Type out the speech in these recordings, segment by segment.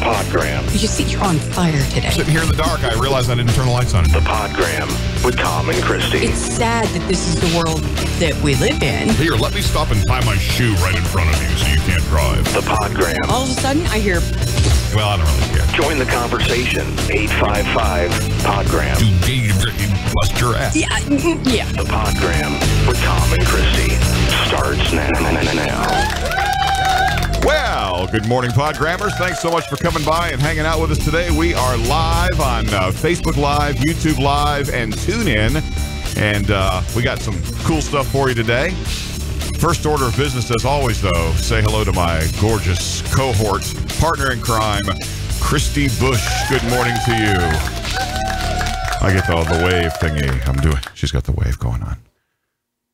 Podgram. You see, you're on fire today. Sitting here in the dark, I realized I didn't turn the lights on. The Podgram with Tom and Christie. It's sad that this is the world that we live in. Here, let me stop and tie my shoe right in front of you so you can't drive. The Podgram. All of a sudden, I hear... Well, I don't really care. Join the conversation. 855-PODGRAM. You bust your ass. Yeah. The Podgram with Tom and Christie starts now. Well, good morning, Podgrammers. Thanks so much for coming by and hanging out with us today. We are live on Facebook Live, YouTube Live, and TuneIn. And we got some cool stuff for you today. First order of business, as always, though, say hello to my gorgeous cohort, partner in crime, Christie Bush. Good morning to you. I get the wave thingy. She's got the wave going on.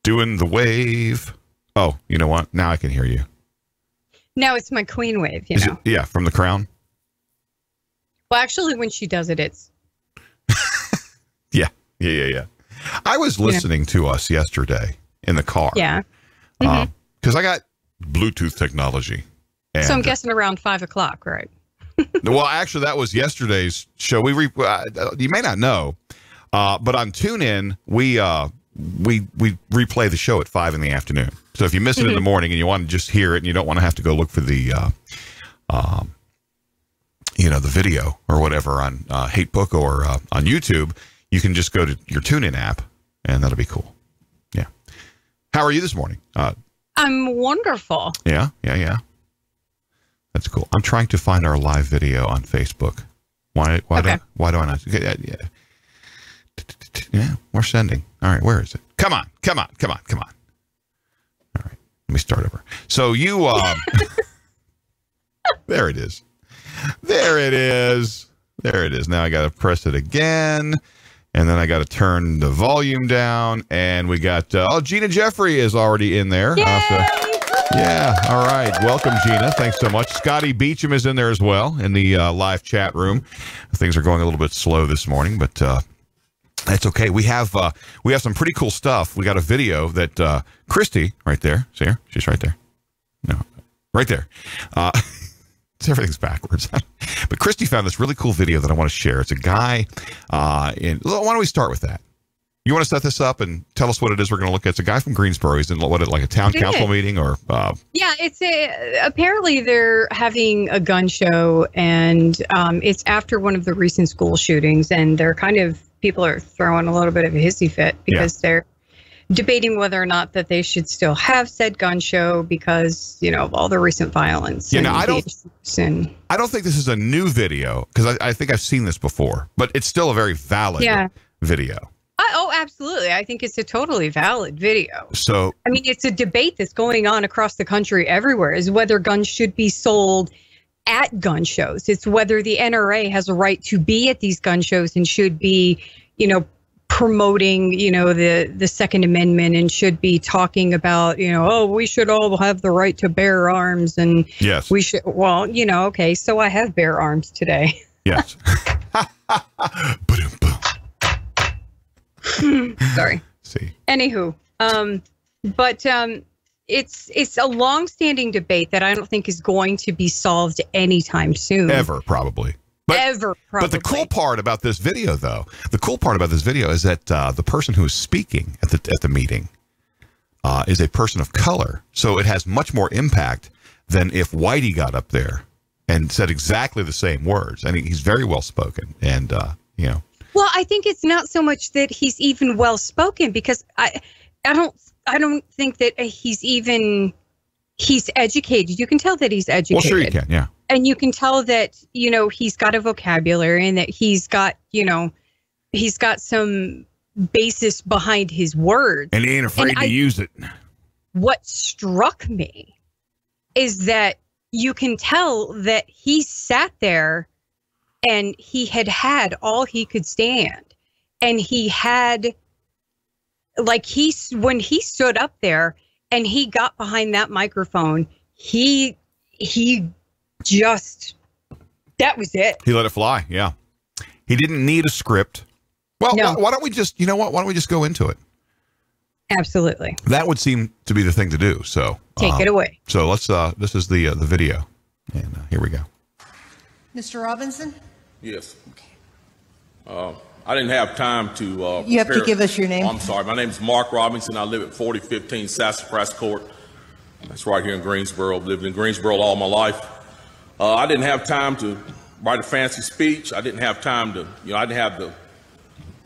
Doing the wave. Oh, you know what? Now I can hear you. No, it's my queen wave, you know. Yeah, from the crown. Well, actually, when she does it, it's... Yeah. I was listening to us yesterday in the car. Yeah. Because I got Bluetooth technology. And, so I'm guessing around 5 o'clock, right? Well, actually, that was yesterday's show. You may not know, but on TuneIn, we replay the show at 5 in the afternoon. So if you miss it in the morning and you want to just hear it and you don't want to have to go look for the, the video or whatever on Hatebook or on YouTube, you can just go to your TuneIn app and that'll be cool. Yeah. How are you this morning? I'm wonderful. Yeah. That's cool. I'm trying to find our live video on Facebook. Why do I not? Yeah, we're sending. All right, where is it? Come on. All right, let me start over. So you, there it is. Now I got to press it again, and then I got to turn the volume down, and we got, Gina Jeffrey is already in there. Yeah, all right. Welcome, Gina. Thanks so much. Scotty Beecham is in there as well in the live chat room. Things are going a little bit slow this morning, but that's okay. We have some pretty cool stuff. We got a video that Christie, right there. See her? She's right there. No, right there. Everything's backwards. But Christie found this really cool video that I want to share. It's a guy why don't we start with that? You want to set this up and tell us what it is we're going to look at? It's a guy from Greensboro. He's in like a town council meeting or... Yeah, apparently they're having a gun show, and it's after one of the recent school shootings, and people are throwing a little bit of a hissy fit because they're debating whether or not that they should still have said gun show because, of all the recent violence. Yeah, I don't think this is a new video because I think I've seen this before, but it's still a very valid video. Oh, absolutely. I think it's a totally valid video. So, I mean, it's a debate that's going on across the country everywhere is whether guns should be sold at gun shows. It's whether the NRA has a right to be at these gun shows and should be, promoting, the Second Amendment and should be talking about, we should all have the right to bear arms. And yes, we should. Well, okay, so I have bear arms today. Yes. Sorry. See. Anywho, but it's a long-standing debate that I don't think is going to be solved anytime soon. Ever, probably. But the cool part about this video, though, is that the person who is speaking at the meeting is a person of color. So it has much more impact than if Whitey got up there and said exactly the same words. I mean, he's very well spoken, and Well, I think it's not so much that he's even well spoken because I don't think that he's educated. You can tell that he's educated. Well, sure you can, yeah. And you can tell that, he's got a vocabulary and that he's got some basis behind his words. And he ain't afraid to use it. What struck me is that you can tell that he sat there and he had all he could stand. And he had, when he stood up there and he got behind that microphone, he just, that was it. He let it fly, yeah. He didn't need a script. Well, no. Why don't we just, why don't we just go into it? Absolutely. That would seem to be the thing to do, so. Take it away. So let's, this is the video, and here we go. Mr. Robinson? Yes. I didn't have time to... you have to give us your name. I'm sorry. My name is Mark Robinson. I live at 4015 Sassafras Court. That's right here in Greensboro. I've lived in Greensboro all my life. I didn't have time to write a fancy speech. I didn't have time to, I didn't have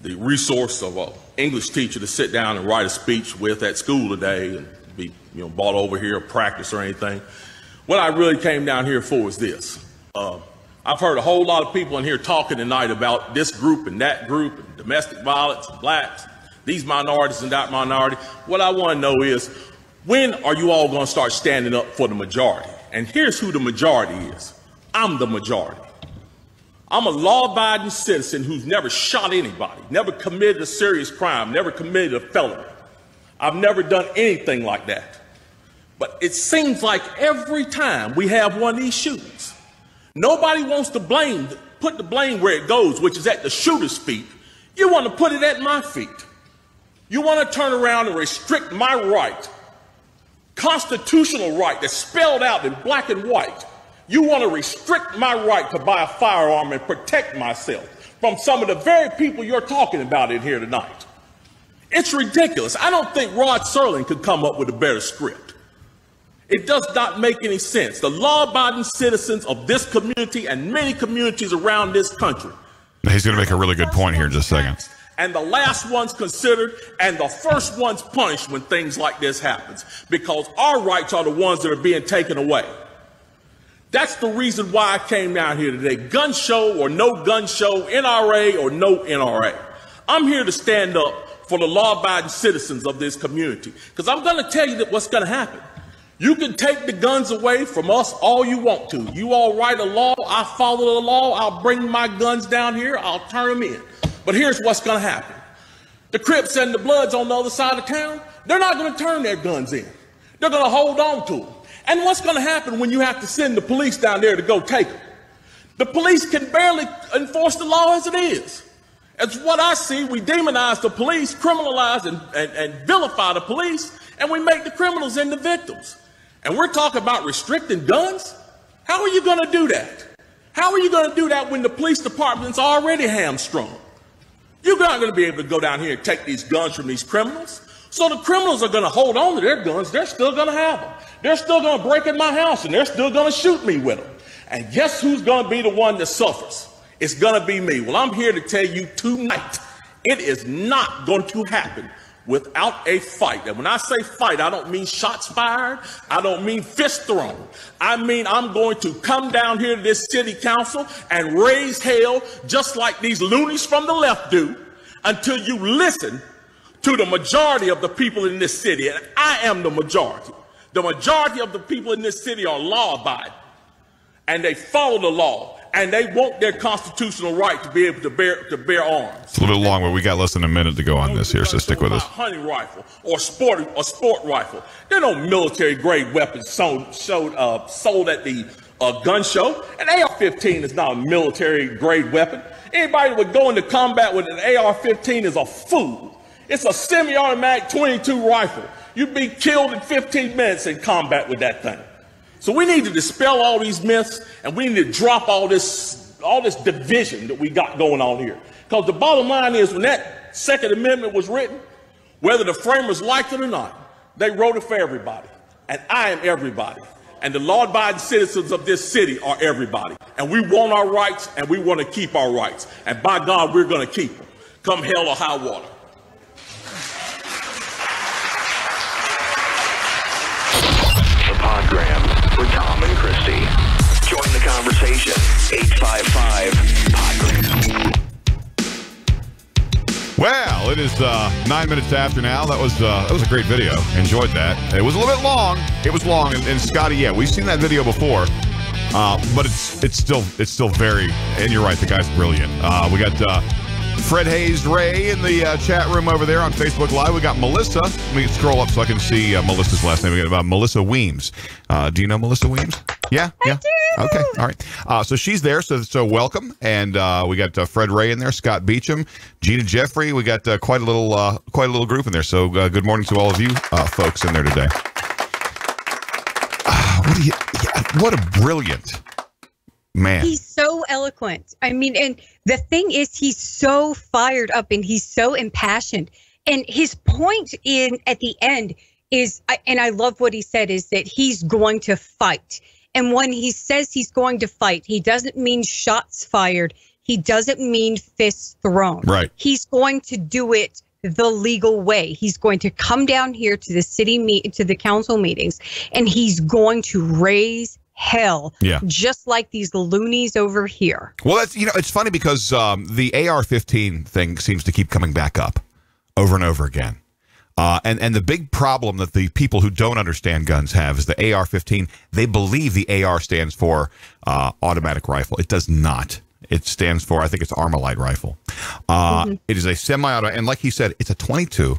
the resource of an English teacher to sit down and write a speech with at school today and be, brought over here or practice or anything. What I really came down here for is this. I've heard a whole lot of people in here talking tonight about this group and that group and domestic violence and blacks, these minorities and that minority. What I want to know is, when are you all going to start standing up for the majority? And here's who the majority is. I'm the majority. I'm a law-abiding citizen who's never shot anybody, never committed a serious crime, never committed a felony. I've never done anything like that. But it seems like every time we have one of these shootings, nobody wants to put the blame where it goes, which is at the shooter's feet. You want to put it at my feet. You want to turn around and restrict my right, constitutional right that's spelled out in black and white. You want to restrict my right to buy a firearm and protect myself from some of the very people you're talking about in here tonight. It's ridiculous. I don't think Rod Serling could come up with a better script. It does not make any sense. The law-abiding citizens of this community and many communities around this country. He's going to make a really good point here in just a second. And the last ones considered and the first ones punished when things like this happens, because our rights are the ones that are being taken away. That's the reason why I came down here today. Gun show or no gun show, NRA or no NRA. I'm here to stand up for the law-abiding citizens of this community, because I'm going to tell you that what's going to happen. You can take the guns away from us all you want to. You all write a law, I follow the law, I'll bring my guns down here, I'll turn them in. But here's what's going to happen. The Crips and the Bloods on the other side of town, they're not going to turn their guns in. They're going to hold on to them. And what's going to happen when you have to send the police down there to go take them? The police can barely enforce the law as it is. As what I see, we demonize the police, criminalize and vilify the police, and we make the criminals into victims. And we're talking about restricting guns? How are you going to do that? How are you going to do that when the police department's already hamstrung? You're not going to be able to go down here and take these guns from these criminals. So the criminals are going to hold on to their guns. They're still going to have them. They're still going to break in my house, and they're still going to shoot me with them. And guess who's going to be the one that suffers? It's going to be me. Well, I'm here to tell you tonight, it is not going to happen without a fight. And when I say fight, I don't mean shots fired. I don't mean fist thrown. I mean, I'm going to come down here to this city council and raise hell just like these loonies from the left do until you listen to the majority of the people in this city. And I am the majority. The majority of the people in this city are law-abiding, and they follow the law, and they want their constitutional right to be able to bear arms. It's a little long, but we got less than a minute to go on this here, so stick with us. A hunting rifle or sport rifle. There are no military-grade weapons sold at the gun show. An AR-15 is not a military-grade weapon. Anybody that would go into combat with an AR-15 is a fool. It's a semi-automatic 22 rifle. You'd be killed in 15 minutes in combat with that thing. So we need to dispel all these myths, and we need to drop all this division that we got going on here. Because the bottom line is, when that Second Amendment was written, whether the framers liked it or not, they wrote it for everybody. And I am everybody. And the law-abiding citizens of this city are everybody. And we want our rights, and we want to keep our rights. And by God, we're going to keep them, come hell or high water. Podgram with Tom and Christie. Join the conversation. 855-PODGRAM. Well, it is 9 minutes after now. That was a great video. Enjoyed that. It was a little bit long. It was long, and Scotty, yeah, we've seen that video before, but it's still very. And you're right, the guy's brilliant. We got Fred Hayes Ray in the chat room over there on Facebook Live. We got Melissa. Let me scroll up so I can see Melissa's last name. We got Melissa Weems. Do you know Melissa Weems? Yeah? Yeah. I do. Okay. All right. So she's there. So welcome. And we got Fred Ray in there, Scott Beecham, Gina Jeffrey. We got quite a little group in there. So good morning to all of you folks in there today. What a brilliant Man. He's so eloquent. I mean, and the thing is, he's so fired up and he's so impassioned. And his point at the end is, and I love what he said, is that he's going to fight. And when he says he's going to fight, he doesn't mean shots fired. He doesn't mean fists thrown. Right. He's going to do it the legal way. He's going to come down here to the to the council meetings, and he's going to raise hell, just like these loonies over here. Well, that's, it's funny because the AR-15 thing seems to keep coming back up over and over again. And the big problem that the people who don't understand guns have is the AR-15. They believe the AR stands for automatic rifle. It does not. It stands for, I think it's Armalite rifle. It is a semi-auto, and like he said, it's a 22.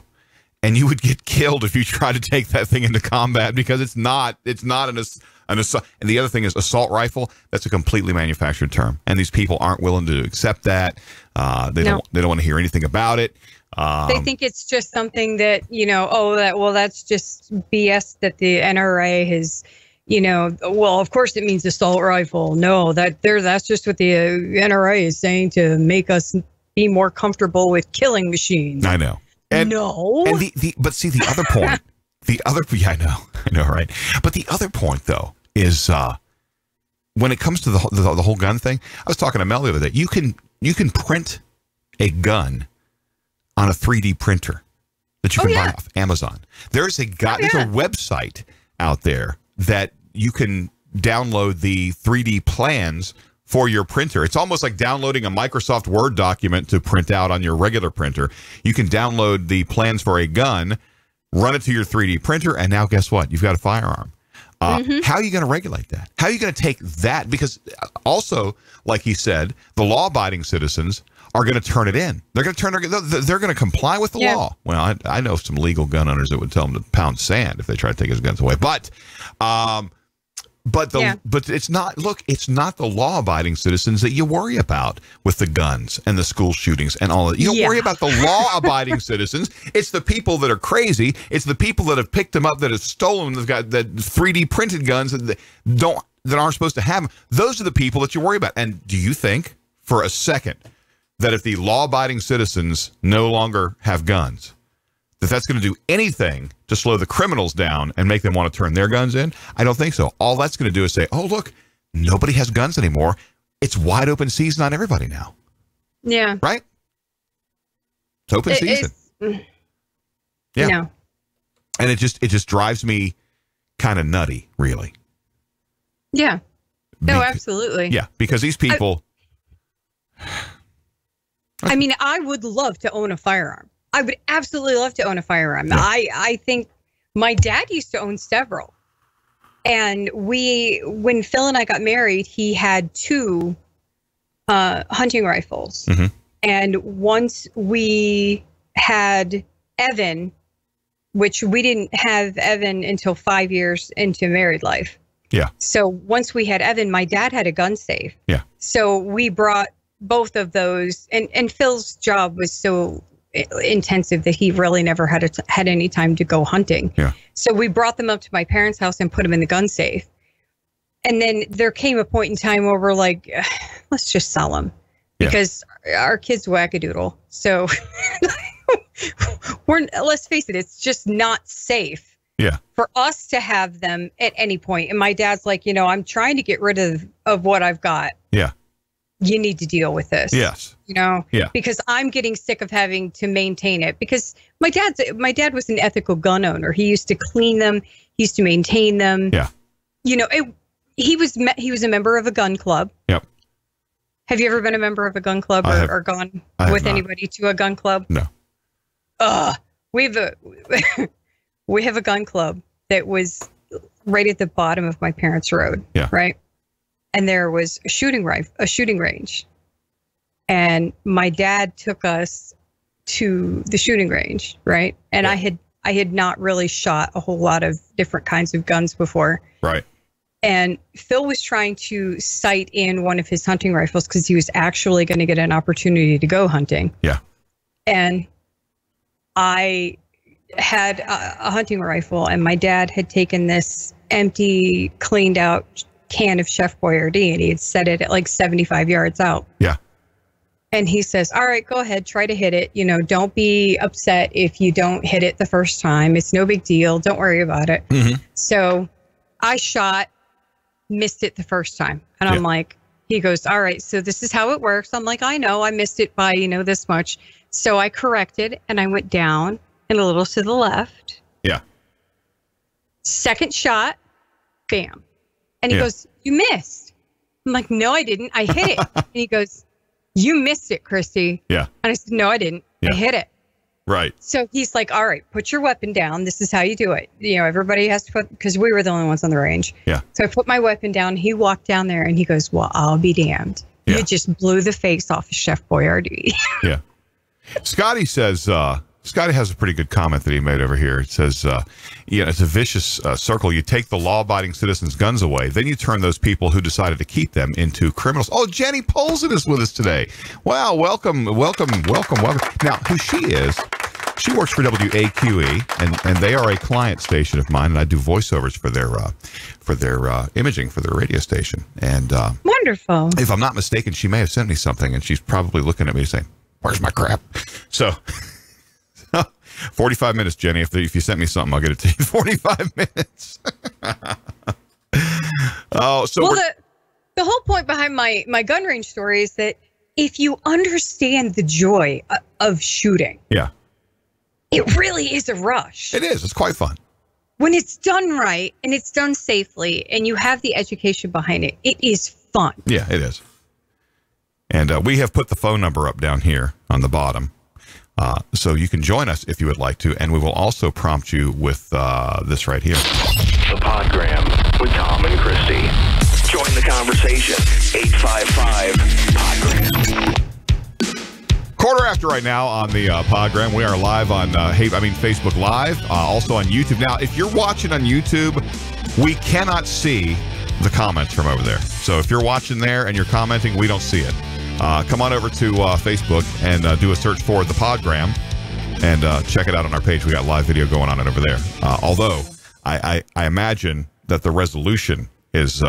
And you would get killed if you tried to take that thing into combat because it's not an assault. And the other thing is assault rifle. That's a completely manufactured term, and these people aren't willing to accept that. They don't want to hear anything about it. They think it's just something that that's just BS that the NRA has. Well, of course it means assault rifle. No, that's just what the NRA is saying to make us be more comfortable with killing machines. I know. And, no. And but see, the other point, I know, right? But the other point, though, is when it comes to the whole gun thing, I was talking to Mel the other day. You can print a gun on a 3D printer that you can buy off Amazon. There's a there's a website out there that you can download the 3D plans for your printer. It's almost like downloading a Microsoft Word document to print out on your regular printer. You can download the plans for a gun, run it to your 3D printer, and now guess what? You've got a firearm. How are you going to regulate that? How are you going to take that? Because also, like he said, the law-abiding citizens are going to turn it in. They're going to they're going to comply with the law. Well, I know some legal gun owners that would tell them to pound sand if they try to take his guns away. But it's not. Look, it's not the law-abiding citizens that you worry about with the guns and the school shootings and all that. You don't worry about the law-abiding citizens. It's the people that are crazy. It's the people that have picked them up, that have stolen them, that got that 3D printed guns that aren't supposed to have them. Those are the people that you worry about. And do you think for a second that if the law-abiding citizens no longer have guns, that's going to do anything to slow the criminals down and make them want to turn their guns in? I don't think so. All that's going to do is say, oh, look, nobody has guns anymore. It's wide open season on everybody now. Yeah. Right? It's open season. Yeah. No. And it just drives me kind of nutty, really. Yeah. No, absolutely. Yeah, because these people... I mean, I would love to own a firearm. I would absolutely love to own a firearm. Yeah. I think my dad used to own several. And when Phil and I got married, he had 2 hunting rifles. Mm-hmm. And once we had Evan, which we didn't have Evan until 5 years into married life. Yeah. So once we had Evan, my dad had a gun safe. Yeah. So we brought both of those, and Phil's job was so intensive that he really never had any time to go hunting. Yeah. So we brought them up to my parents' house and put them in the gun safe. And then there came a point in time where we're like, let's just sell them because our kids wackadoodle. So let's face it, it's just not safe for us to have them at any point. And my dad's like, I'm trying to get rid of what I've got. Yeah. You need to deal with this. Yes. Because I'm getting sick of having to maintain it, because my dad was an ethical gun owner. He used to clean them. He used to maintain them. Yeah. He was a member of a gun club. Yep. Have you ever been a member of a gun club or gone with anybody to a gun club? No. We have a gun club that was right at the bottom of my parents' road. Yeah. Right. And there was a shooting range. And my dad took us to the shooting range, right? And I had not really shot a whole lot of different kinds of guns before. Right. And Phil was trying to sight in one of his hunting rifles because he was actually going to get an opportunity to go hunting. Yeah. And I had a hunting rifle, and my dad had taken this empty, cleaned out can of Chef Boyardee, and he had set it at like 75 yards out. Yeah. And he says, all right, go ahead, try to hit it. You know, don't be upset if you don't hit it the first time. It's no big deal. Don't worry about it. Mm-hmm. So I shot, missed it the first time. And I'm like, he goes, all right, so this is how it works. I'm like, I know, I missed it by, this much. So I corrected and I went down and a little to the left. Yeah. Second shot, bam. And he goes, you missed. I'm like, no, I didn't. I hit it. And he goes, you missed it, Christy. Yeah. And I said, no, I didn't. Yeah. I hit it. Right. So he's like, all right, put your weapon down. This is how you do it. Everybody has to put, because we were the only ones on the range. Yeah. So I put my weapon down. He walked down there and he goes, well, I'll be damned. Yeah. You just blew the face off of Chef Boyardee. Yeah. Scotty says, Scotty has a pretty good comment that he made over here. It says, it's a vicious circle. You take the law-abiding citizens' guns away, then you turn those people who decided to keep them into criminals. Oh, Jenny Polson is with us today. Wow, welcome. Now, who she is, she works for WAQE, and they are a client station of mine, and I do voiceovers for their imaging for their radio station. And Wonderful. If I'm not mistaken, she may have sent me something, and she's probably looking at me saying, "Where's my crap?" So. 45 minutes, Jenny. If you sent me something, I'll get it to you. 45 minutes. Oh, so well, the whole point behind my gun range story is that if you understand the joy of shooting, it really is a rush. It is. It's quite fun. When it's done right and it's done safely and you have the education behind it, it is fun. Yeah, it is. And we have put the phone number up down here on the bottom. So you can join us if you would like to, and we will also prompt you with this right here. The Podgram with Tom and Christie. Join the conversation. 855-PODGRAM. Quarter after right now on the Podgram. We are live on Facebook Live, also on YouTube. Now, if you're watching on YouTube, we cannot see the comments from over there. So if you're watching there and you're commenting, we don't see it. Come on over to Facebook and do a search for the Podgram and check it out on our page. We got live video going on over there. Although I imagine that the resolution is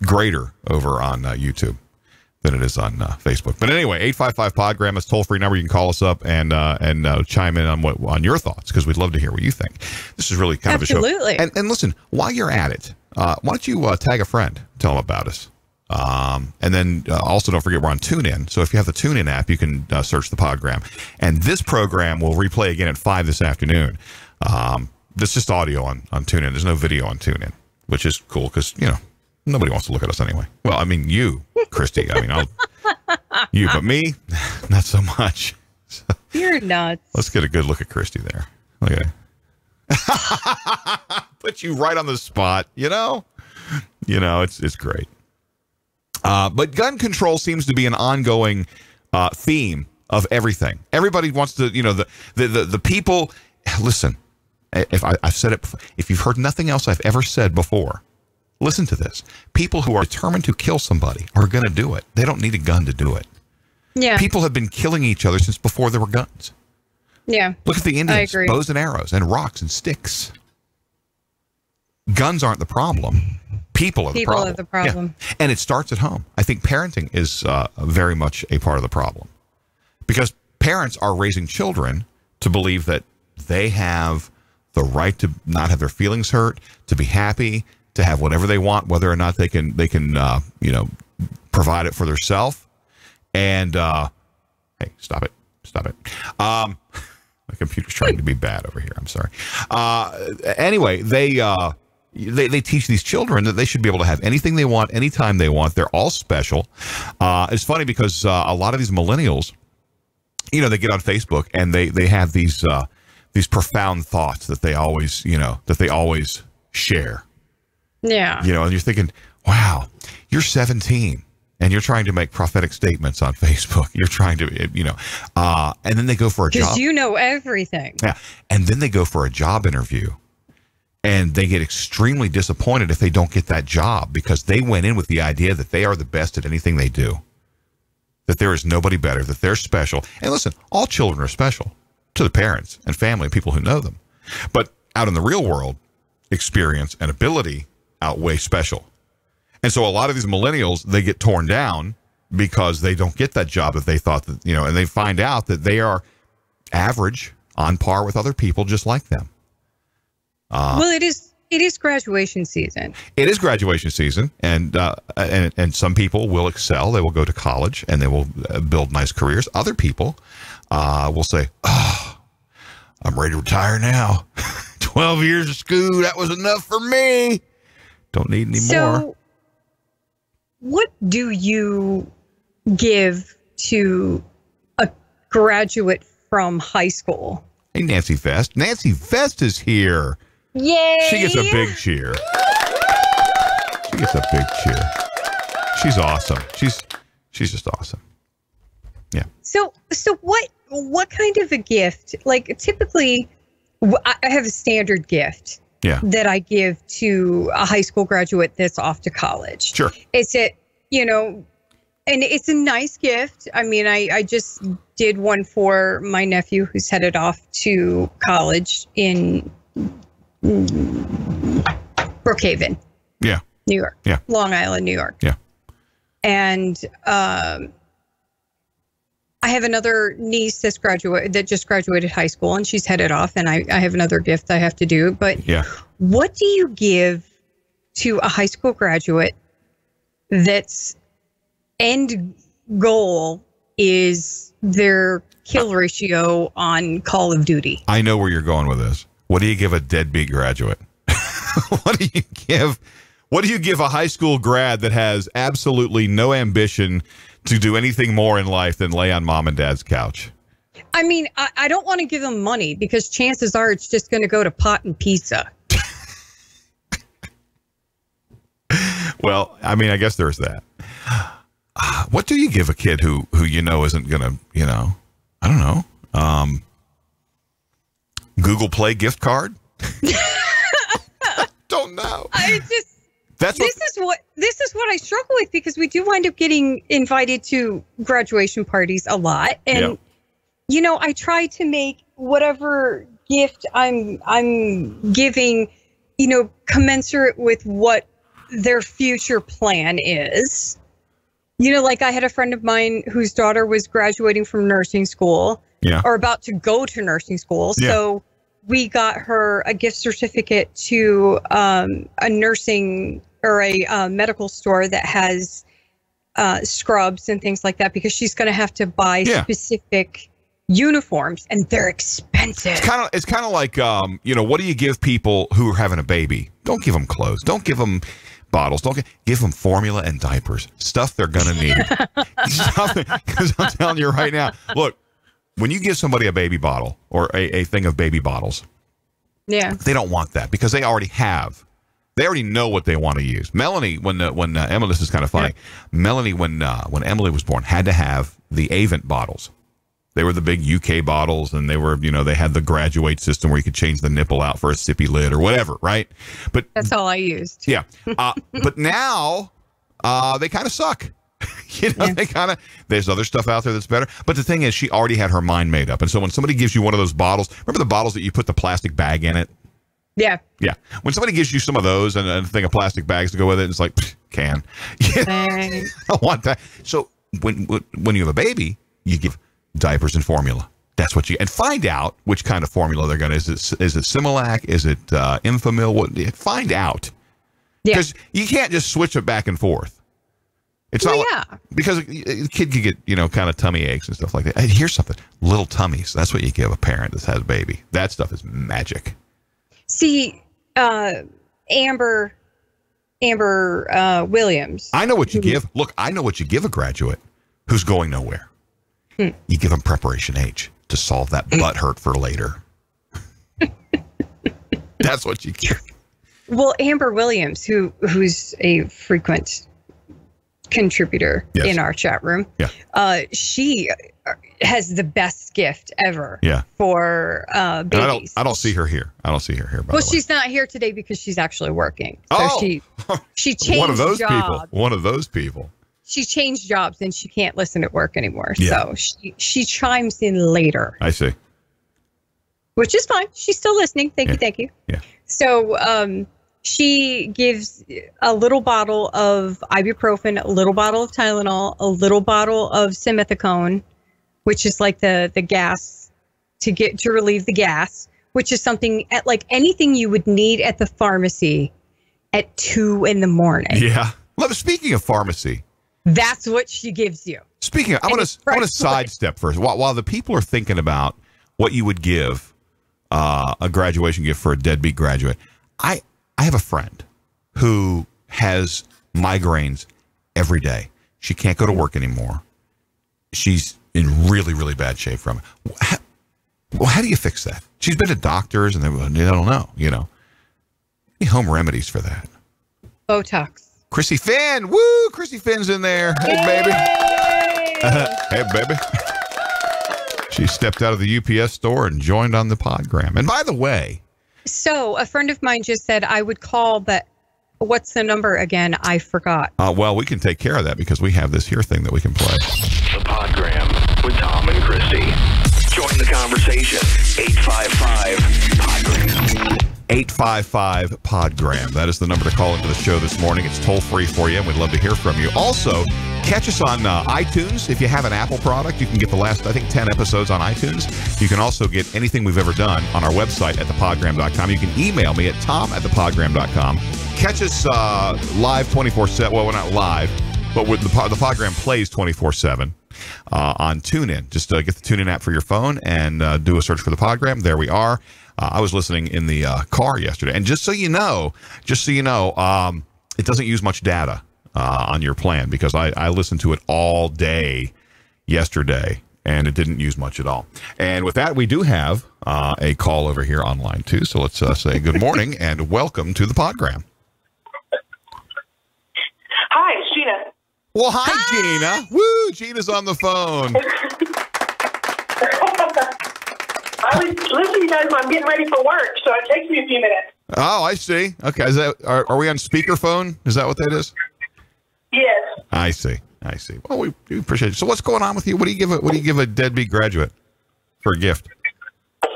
greater over on YouTube than it is on Facebook. But anyway, 855-PODGRAM is toll-free number. You can call us up and chime in on your thoughts, because we'd love to hear what you think. This is really kind of a show. Absolutely. And listen, while you're at it, why don't you tag a friend, tell them about us. And then also don't forget we're on TuneIn. So if you have the TuneIn app, you can search the Podgram. And this program will replay again at 5 this afternoon. This is just audio on TuneIn. There's no video on TuneIn, which is cool because, nobody wants to look at us anyway. Well, I mean, you, Christy. You, but me, not so much. So, you're nuts. Let's get a good look at Christy there. Look at it. Put you right on the spot, it's great. But gun control seems to be an ongoing theme of everything. Everybody wants to, the people. Listen, I've said it before. If you've heard nothing else I've ever said before, listen to this. People who are determined to kill somebody are going to do it. They don't need a gun to do it. Yeah. People have been killing each other since before there were guns. Yeah. Look at the Indians, I agree. bows and arrows and rocks and sticks. Guns aren't the problem. People are the problem. Yeah. And it starts at home. I think parenting is very much a part of the problem, because parents are raising children to believe that they have the right to not have their feelings hurt, to be happy, to have whatever they want, whether or not they can provide it for themselves. And hey, stop it. My computer's trying to be bad over here. I'm sorry. Anyway, they teach these children that they should be able to have anything they want, anytime they want. They're all special. It's funny because a lot of these millennials, they get on Facebook and they have these profound thoughts that they always share. Yeah. And you're thinking, wow, you're 17 and you're trying to make prophetic statements on Facebook. You're trying to, and then they go for a job. Because you know everything. Yeah. And then they go for a job interview. And they get extremely disappointed if they don't get that job, because they went in with the idea that they are the best at anything they do, that there is nobody better, that they're special. And listen, all children are special to the parents and family and people who know them. But out in the real world, experience and ability outweigh special. And so a lot of these millennials, they get torn down because they don't get that job that they thought that, and they find out that they are average, on par with other people just like them. Well, it is graduation season. It is graduation season, and some people will excel. They will go to college and they will build nice careers. Other people will say, "Oh, I'm ready to retire now. 12 years of school, that was enough for me. Don't need any more." What do you give to a graduate from high school? Hey, Nancy Vest. Nancy Vest is here. Yay! She gets a big cheer. She gets a big cheer. She's awesome. She's just awesome. Yeah. So what kind of a gift? Like typically, I have a standard gift. Yeah. That I give to a high school graduate that's off to college. Sure. It's and it's a nice gift. I mean, I just did one for my nephew who's headed off to college in Brookhaven. Yeah. New York. Yeah. Long Island, New York. Yeah. And I have another niece that just graduated high school, and she's headed off, and I have another gift I have to do. But yeah. What do you give to a high school graduate that's end goal is their kill ratio on Call of Duty? I know where you're going with this. What do you give a deadbeat graduate? What do you give a high school grad that has absolutely no ambition to do anything more in life than lay on mom and dad's couch? I mean, I don't want to give them money because chances are it's just going to go to pot and pizza. Well, I mean, I guess there's that. What do you give a kid who isn't going to, I don't know, Google Play gift card? Don't know. This is what I struggle with, because we do wind up getting invited to graduation parties a lot, and I try to make whatever gift I'm giving, commensurate with what their future plan is. Like I had a friend of mine whose daughter was graduating from nursing school, or about to go to nursing school, so we got her a gift certificate to a nursing or a medical store that has scrubs and things like that, because she's going to have to buy specific uniforms, and they're expensive. It's kind of like, what do you give people who are having a baby? Don't give them clothes. Don't give them bottles. Don't give them formula and diapers. Stuff they're going to need. Because I'm telling you right now, look, when you give somebody a baby bottle or a thing of baby bottles, they don't want that, because they already have. They already know what they want to use. Melanie, when Emily, this is kind of funny. Melanie, when Emily was born, had to have the Avent bottles. They were the big UK bottles, and they were, they had the graduate system where you could change the nipple out for a sippy lid or whatever, right? But that's all I used. Yeah. But now they kind of suck. They kind of, there's other stuff out there that's better. But the thing is, she already had her mind made up. And so when somebody gives you one of those bottles, remember the bottles that you put the plastic bag in it? Yeah. Yeah. When somebody gives you some of those and a thing of plastic bags to go with it, it's like, can. I don't want that. So when you have a baby, you give diapers and formula. That's what and find out which kind of formula they're going to. Is it Similac? Is it Enfamil? Find out. Because you can't just switch it back and forth. It's because a kid could get, kind of tummy aches and stuff like that. And here's something. Little tummies. That's what you give a parent that has a baby. That stuff is magic. See, Amber Williams. I know what you give. Look, I know what you give a graduate who's going nowhere. You give them Preparation H to solve that butt hurt for later. That's what you give. Well, Amber Williams, who's a frequent contributor in our chat room, she has the best gift ever for babies. I don't see her here. By the way. She's not here today because she's actually working. So she changed one of those jobs. people. One of those people. She changed jobs and she can't listen at work anymore. So she chimes in later. I see. Which is fine. She's still listening. Thank you. Yeah. So She gives a little bottle of ibuprofen, a little bottle of Tylenol, a little bottle of simethicone, which is like the gas to relieve the gas, which is something at like anything you would need at the pharmacy at 2 a.m. Yeah. Well, speaking of pharmacy, that's what she gives you. Speaking of, I want to sidestep first. While the people are thinking about what you would give a graduation gift for a deadbeat graduate, I have a friend who has migraines every day. She can't go to work anymore. She's in really, really bad shape from it. Well, how do you fix that? She's been to doctors and they don't know, Any home remedies for that? Botox. Christie Finn. Woo! Christie Finn's in there. Hey, baby. Hey, baby. She stepped out of the UPS store and joined on the podgram. And by the way. So a friend of mine just said I would call, but what's the number again? I forgot. Well, we can take care of that because we have this here thing that we can play. The podgram with Tom and Christie. Join the conversation. 855-PODGRAM. 855-PODGRAM. That is the number to call into the show this morning. It's toll free for you, and we'd love to hear from you. Also, catch us on iTunes. If you have an Apple product, you can get the last, 10 episodes on iTunes. You can also get anything we've ever done on our website at thepodgram.com. You can email me at tom@thepodgram.com. Catch us live 24/7. Well, we're not live, but with the Podgram plays 24/7 on TuneIn. Just get the TuneIn app for your phone and do a search for the Podgram. There we are. I was listening in the car yesterday, and just so you know, it doesn't use much data on your plan because I listened to it all day yesterday, and it didn't use much at all. And with that, we do have a call over here online too. So let's say good morning and welcome to the Podgram. Hi, it's Gina. Well, hi, Gina. Woo, Gina's on the phone. I was listening to you guys when I'm getting ready for work, so it takes me a few minutes. Oh, I see. Okay, are we on speakerphone? Is that what that is? Yes. I see. Well, we appreciate it. So, what's going on with you? What do you give a deadbeat graduate for a gift? That's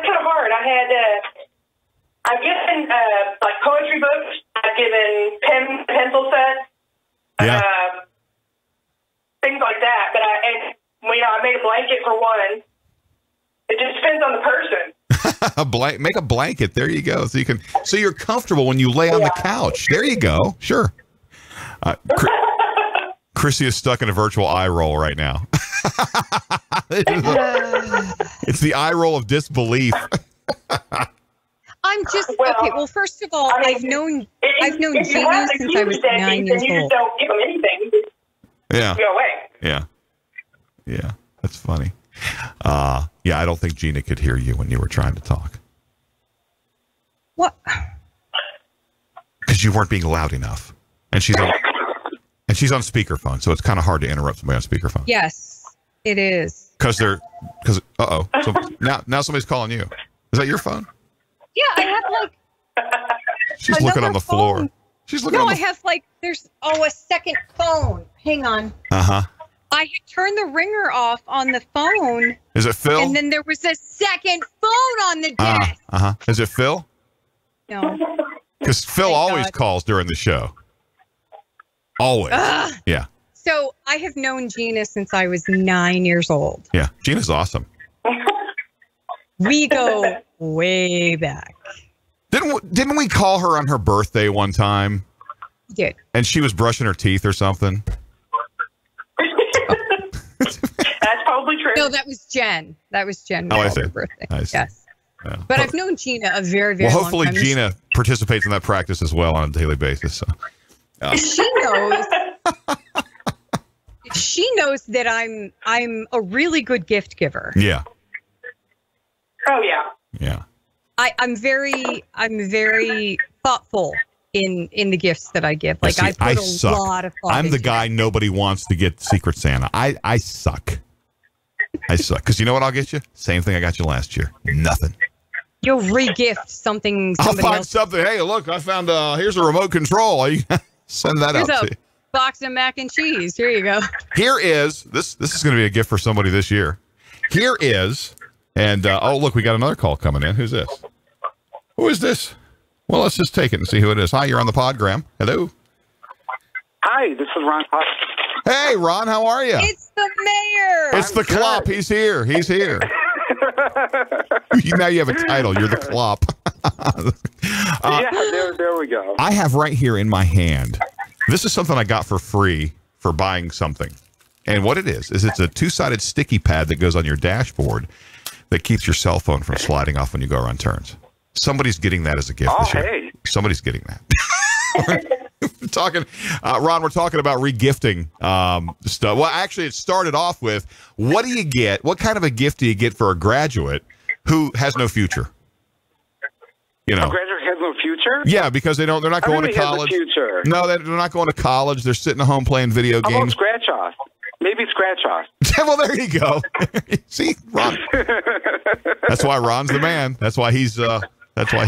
kind of hard. I've given like poetry books. I've given pencil sets. Yeah. Things like that. But I made a blanket for one. It just depends on the person. Make a blanket. There you go. So you're comfortable when you lay on the couch. There you go. Sure. Chrissy is stuck in a virtual eye roll right now. It's the eye roll of disbelief. I'm just okay. Well, first of all, I've known Gina since I was 9 years old. You just don't give them anything. Yeah. Go away. Yeah. That's funny. I don't think Gina could hear you when you were trying to talk. What? Because you weren't being loud enough, and she's on speakerphone, so it's kind of hard to interrupt somebody on speakerphone. Yes, it is. So now somebody's calling you. Is that your phone? Yeah, I have She's looking on the floor. She's looking. No, I have there's a second phone. Hang on. I had turned the ringer off on the phone. Is it Phil? And then there was a second phone on the desk. Is it Phil? No. Because Phil always calls during the show. Always. Yeah. So I have known Gina since I was 9 years old. Yeah. Gina's awesome. We go way back. Didn't we call her on her birthday one time? We did. And she was brushing her teeth or something? That's probably true. No, that was Jen. Oh, I see. Her birthday. I see. Yes. Yeah. But I've known Gina a very, very long time. Well, hopefully Gina participates in that practice as well on a daily basis. So. She knows. She knows that I'm a really good gift giver. Yeah. Oh yeah. Yeah. I'm very thoughtful in the gifts that I give. Like I put a lot of thought. I'm the guy nobody wants to get Secret Santa. I suck. Because you know what I'll get you? Same thing I got you last year. Nothing. You'll re-gift something. I'll find something. Hey, look, I found here's a remote control. Send that out to you. Box of mac and cheese. Here you go. Here is this is going to be a gift for somebody this year. Here is, and look, we got another call coming in. Who's this? Who is this? Well, let's just take it and see who it is. Hi, you're on the Podgram. Hello. Hi, this is Ron. Hey, Ron, how are you? It's the mayor. It's the Clop. He's here. He's here. Now you have a title. You're the Clop. There we go. I have right here in my hand. This is something I got for free for buying something. And what it is it's a two-sided sticky pad that goes on your dashboard that keeps your cell phone from sliding off when you go around turns. Somebody's getting that as a gift this year. Hey. Somebody's getting that. Ron, we're talking about regifting stuff. Well, actually, it started off with, what do you get? What kind of a gift do you get for a graduate who has no future? You know, A graduate has no future? yeah, because they're not going to Everybody has a college. future. No, they're not going to college. They're sitting at home playing video How about games. scratch off? Maybe scratch off. Well, there you go. See, Ron. That's why Ron's the man. That's why he's That's why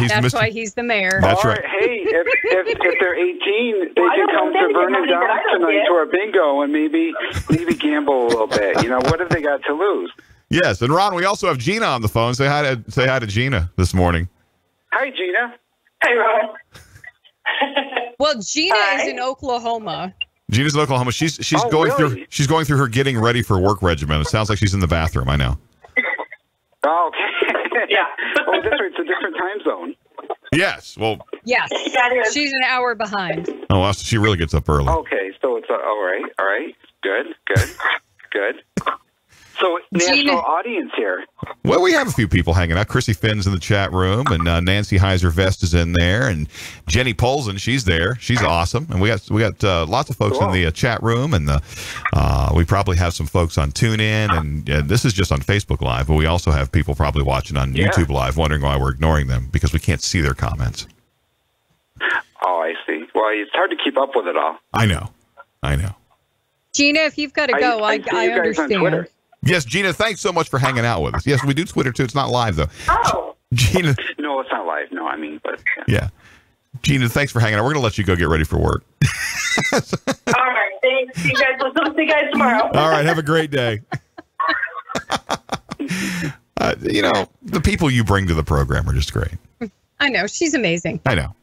he's the mayor. That's All right. Hey, if they're 18, they can come to Vernon Downs tonight to our bingo and maybe gamble a little bit. You know, what have they got to lose? Yes, and Ron, we also have Gina on the phone. Say hi to Gina this morning. Hi, Gina. Hey, Ron. Well, Gina Hi. is in Oklahoma. Gina's in Oklahoma. She's Oh, going really? through her getting ready for work regimen. It sounds like she's in the bathroom. I know. Oh, okay. Yeah. Oh, that's right. It's a different time zone. Yes. Well. Yes. Yeah, it is. She's an hour behind. Oh, well, she really gets up early. Okay, so it's all right. All right. Good. So, national Gina. audience here. Well, we have a few people hanging out. Chrissy Finn's in the chat room, and Nancy Heiser Vest is in there, and Jenny Polson, she's there. She's awesome, and we got lots of folks in the chat room, and we probably have some folks on TuneIn, and this is just on Facebook Live, but we also have people probably watching on YouTube Live, wondering why we're ignoring them because we can't see their comments. Oh, I see. Well, it's hard to keep up with it all. I know. Gina, if you've got to go, I I see you guys on understand. Twitter. Yes, Gina, thanks so much for hanging out with us. Yes, we do Twitter too. It's not live though. Oh. Gina. No, it's not live. No, I mean, but Yeah. Gina, thanks for hanging out. We're going to let you go get ready for work. All right. Thanks. You guys. We'll see you guys tomorrow. All right. Have a great day. The people you bring to the program are just great. I know. She's amazing. I know.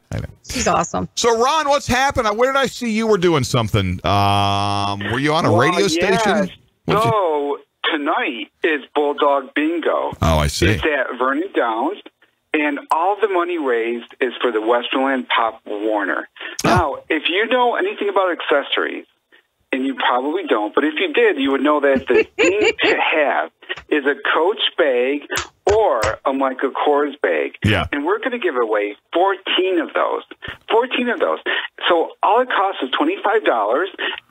She's awesome. So, Ron, what's happened? Where did I see you were doing something? Were you on a radio station? So, tonight is Bulldog Bingo. Oh, I see. It's at Vernon Downs, and all the money raised is for the Westmoreland Pop Warner. Now, if you know anything about accessories, and you probably don't, but if you did, you would know that the thing to have is a Coach bag or a Michael Kors bag. Yeah. And we're going to give away 14 of those. 14 of those. So all it costs is $25,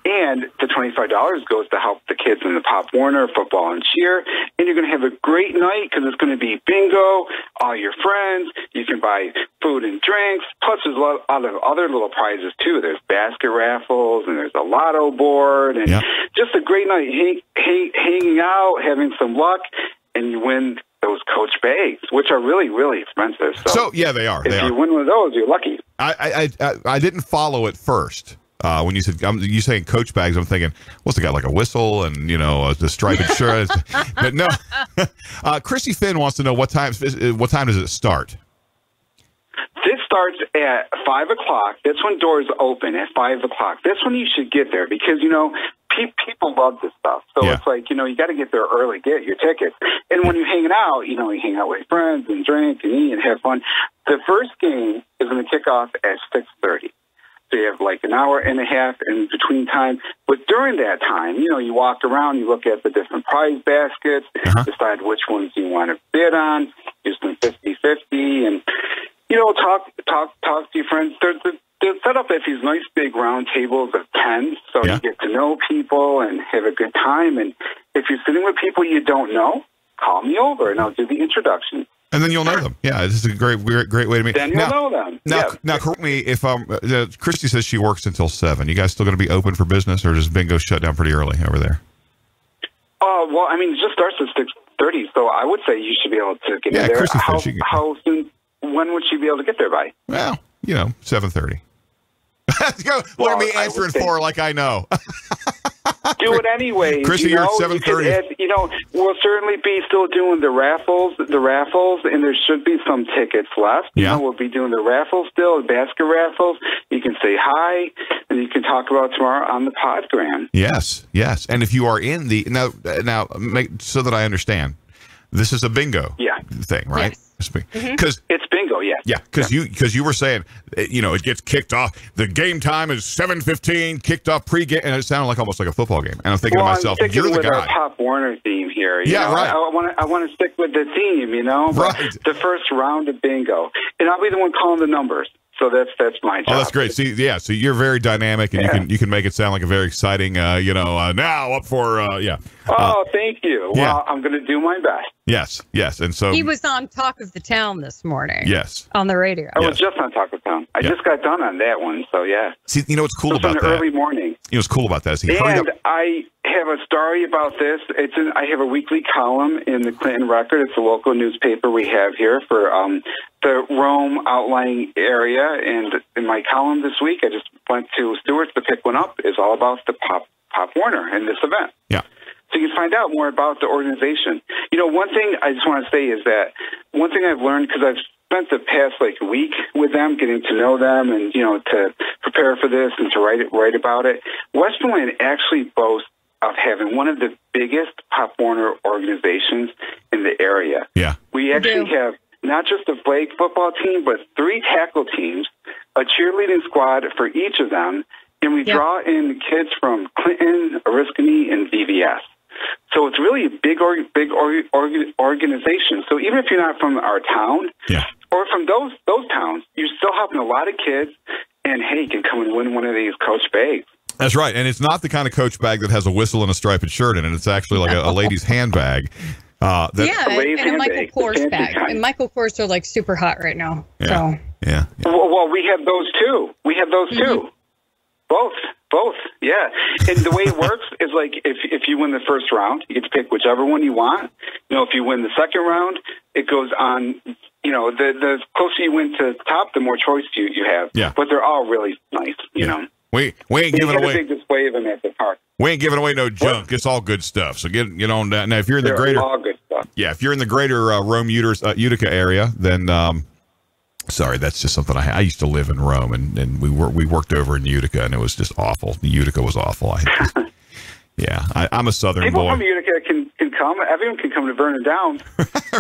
and the $25 goes to help the kids in the Pop Warner, football and cheer. And you're going to have a great night because it's going to be bingo, all your friends. You can buy food and drinks. Plus, there's a lot of other little prizes, too. There's basket raffles, and there's a lotto board, and just a great night hanging out, having some luck, and you win those Coach bags, which are really, really expensive. So yeah, they are. If you win one of those, you're lucky. I didn't follow it first. When you said you saying Coach bags, I'm thinking, what's it got, like a whistle and the striped shirt? But no. Chrissy Finn wants to know what time does it start? This starts at 5 o'clock. That's when doors open at 5 o'clock. That's when you should get there because people love this stuff. So it's like, you got to get there early, get your tickets. And when you're hanging out, you hang out with friends and drink and eat and have fun. The first game is going to kick off at 6:30. So you have like an hour and a half in between time. But during that time, you walk around, you look at the different prize baskets, decide which ones you want to bid on, use them 50-50, and, talk to your friends. They're set up at these nice big round tables of 10, so you get to know people and have a good time. And if you're sitting with people you don't know, call me over and I'll do the introduction. And then you'll know them. Yeah, this is a great way to meet. Then you'll know them. Now, correct me if Christy says she works until 7. You guys still going to be open for business, or does bingo shut down pretty early over there? Well, I mean, it just starts at 6:30, so I would say you should be able to get in there. Christy How soon? When would she be able to get there by? Well, 7:30. Look at me answering for her like I know. Do it anyway. Christie, you're at 7:30. We'll certainly be still doing the raffles, and there should be some tickets left. We'll be doing the raffles still, the basket raffles. You can say hi, and you can talk about tomorrow on the Podgram. Yes. And if you are in the now, so that I understand, this is a bingo thing, right? Yes. Because it's bingo, yeah. Because you were saying, it gets kicked off. The game time is 7:15, kicked off pregame, and it sounded like almost like a football game. And I'm thinking to myself, you're the guy. Our Pop Warner theme here. Right. I want to stick with the theme. Right. The first round of bingo, and I'll be the one calling the numbers. So that's my job. Oh, that's great. See, so you're very dynamic, and you can make it sound like a very exciting, now up for, Oh, thank you. Well, I'm going to do my best. Yes. And so he was on Talk of the Town this morning. Yes. On the radio. I was just on Talk of Town. I just got done on that one, so yeah. See, what's cool about that? Early morning. What's cool about that is he hurried up. I have a story about this. I have a weekly column in the Clinton Record. It's a local newspaper we have here for the Rome outlying area. And in my column this week, I just went to Stewart's to pick one up. It's all about the Pop Warner in this event. Yeah. So you can find out more about the organization. One thing I just want to say is that one thing I've learned, because I've spent the past week with them, getting to know them, and to prepare for this and to write about it. Westmoreland actually boasts of having one of the biggest Pop Warner organizations in the area. Yeah, we actually have not just a flag football team, but 3 tackle teams, a cheerleading squad for each of them, and we draw in kids from Clinton, Oriskany, and VVS. So it's really a big organization. So even if you're not from our town or from those towns, you're still helping a lot of kids. And, hey, you can come and win one of these Coach bags. That's right. And it's not the kind of Coach bag that has a whistle and a striped shirt in it. It's actually like a lady's handbag. And a Michael Kors bag. And Michael Kors are super hot right now. Yeah. Well, we have those too. Too. Both, yeah. And the way it works is if you win the first round, you get to pick whichever one you want. If you win the second round, it goes on. The closer you win to the top, the more choice you have. Yeah. But they're all really nice. We ain't giving away a big display of them at the park. We ain't giving away no junk. It's all good stuff. So get on that. Now, if you're in the greater, all good stuff. Yeah, if you're in the greater Rome, Utica area, then. Sorry, that's just something I used to live in Rome, and we worked over in Utica, and it was just awful. Utica was awful. I'm a Southern People boy. From Utica can come. Everyone can come to Vernon Downs.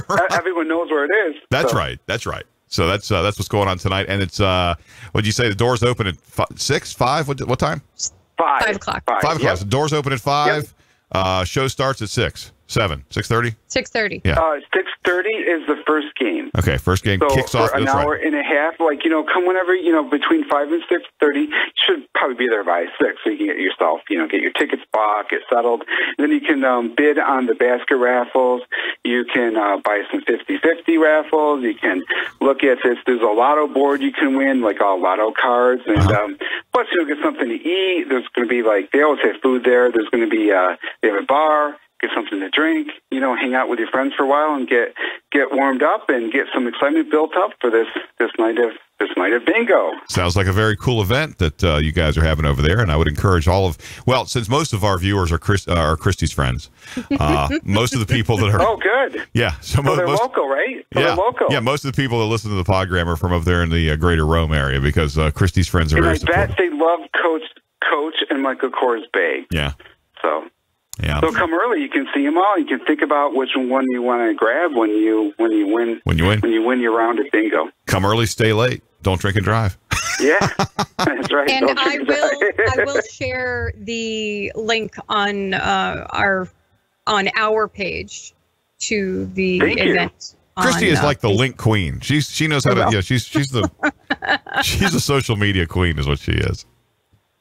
Right. Everyone knows where it is. That's right. So that's what's going on tonight, and it's what'd you say? The doors open at 6, 5? What time? 5 o'clock. 5 o'clock. Yep. So doors open at 5. Show starts at 6. 7, 6:30? 6:30. Yeah. 6:30 is the first game. Okay, first game kicks for off. an hour and a half. Come whenever, between 5 and 6:30. You should probably be there by 6 so you can get yourself, get your tickets bought, get settled. And then you can bid on the basket raffles. You can buy some 50-50 raffles. You can look at this. There's a lotto board you can win, all lotto cards. And plus, get something to eat. There's going to be, they always have food there. There's going to be, they have a bar. Get something to drink, hang out with your friends for a while and get warmed up and get some excitement built up for this night of bingo. Sounds like a very cool event that you guys are having over there, and I would encourage since most of our viewers are Christie's friends, most of the people that are good. Yeah, so they're local, right? They're local. Yeah, most of the people that listen to the Podgram are from up there in the greater Rome area because Christie's friends are very supportive. I bet they love Coach and Michael Kors bag. Yeah. So come early. You can see them all. You can think about which one you want to grab when you win your round at bingo. Come early, stay late. Don't drink and drive. Yeah, that's right. And I will share the link on our page to the event. Christie is like the link queen. She knows how to. Yeah, she's the she's a social media queen, is what she is.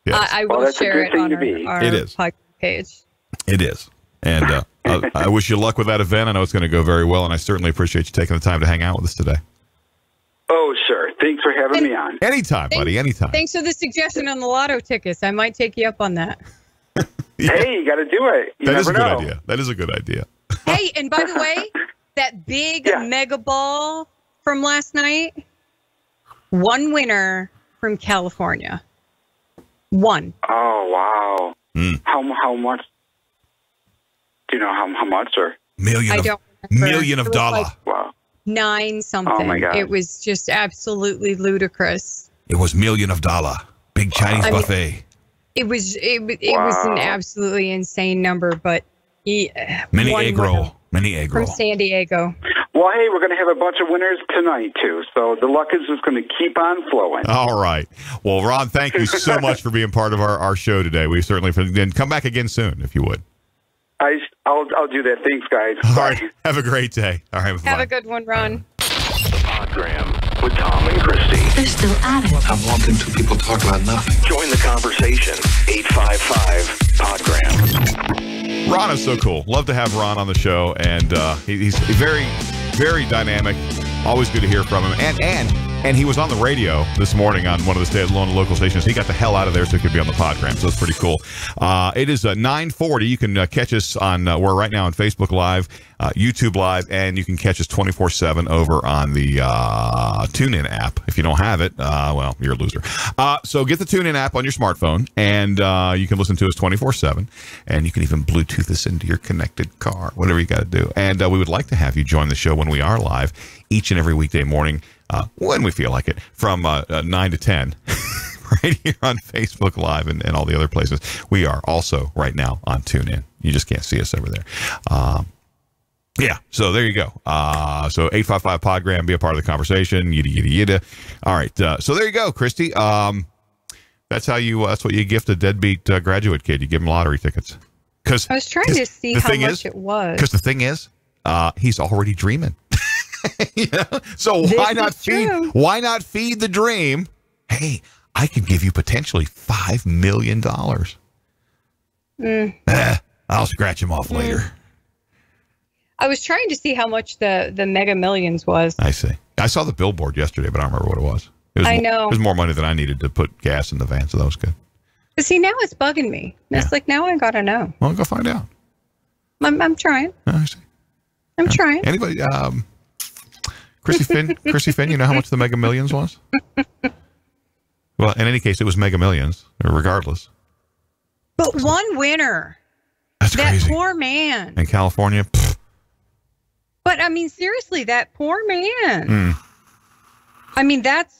Yes. I will share it on our podcast page. It is. And I wish you luck with that event. I know it's going to go very well, and I certainly appreciate you taking the time to hang out with us today. Oh, sure. Thanks for having me on. Anytime, buddy. Anytime. Thanks for the suggestion on the lotto tickets. I might take you up on that. Hey, you got to do it. That is a good idea. That is a good idea. Hey, and by the way, that big mega ball from last night, one winner from California. One. Oh, wow. How much? Do you know how much? Or million of dollar. Like wow. 9 something. Oh my God. It was just absolutely ludicrous. It was million of dollar. Big Chinese buffet. It was an absolutely insane number, but Many egg roll from San Diego. Well, hey, we're going to have a bunch of winners tonight, too. So the luck is just going to keep on flowing. All right. Well, Ron, thank you so much for being part of our show today. We certainly, and come back again soon, if you would. I'll do that. Thanks, guys. All Bye. right. Have a great day. All right. Have a good one, Ron. Podgram with Tom and Christie. They're still at it. I'm wanting two people talk about nothing. Join the conversation. 855-PODGRAM. Ron is so cool. Love to have Ron on the show, and he's very, very dynamic. Always good to hear from him. And he was on the radio this morning on one of the local stations. He got the hell out of there so he could be on the Podgram, so it's pretty cool. It is 9:40. You can catch us on, we're right now on Facebook Live, YouTube Live, and you can catch us 24/7 over on the TuneIn app. If you don't have it, well, you're a loser. So get the TuneIn app on your smartphone, and you can listen to us 24/7, and you can even Bluetooth us into your connected car, whatever you got to do. And we would like to have you join the show when we are live each and every weekday morning, when we feel like it, from 9 to 10, right here on Facebook Live and all the other places. We are also right now on TuneIn. You just can't see us over there. Yeah, so there you go. So 855-PODGRAM, be a part of the conversation. Yida, yida, yida. All right, so there you go, Christy. That's how you. That's what you gift a deadbeat graduate kid. You give him lottery tickets. Because I was trying to see how much it was. Because the thing is, he's already dreaming. You know? So why not feed the dream? Hey, I could give you potentially $5 million. I'll scratch him off later. I was trying to see how much the Mega Millions was. I see. I saw the billboard yesterday, but I don't remember what it was. I know. It was more money than I needed to put gas in the van, so that was good. But see, now it's bugging me. It's like, now I got to know. Well, go find out. I'm trying. I see. I'm trying. Anybody? Chrissy Finn, you know how much the Mega Millions was? Well, in any case, it was Mega Millions, regardless. But one winner. That's crazy. That poor man. In California. Pfft. But I mean, seriously, that poor man. I mean, that's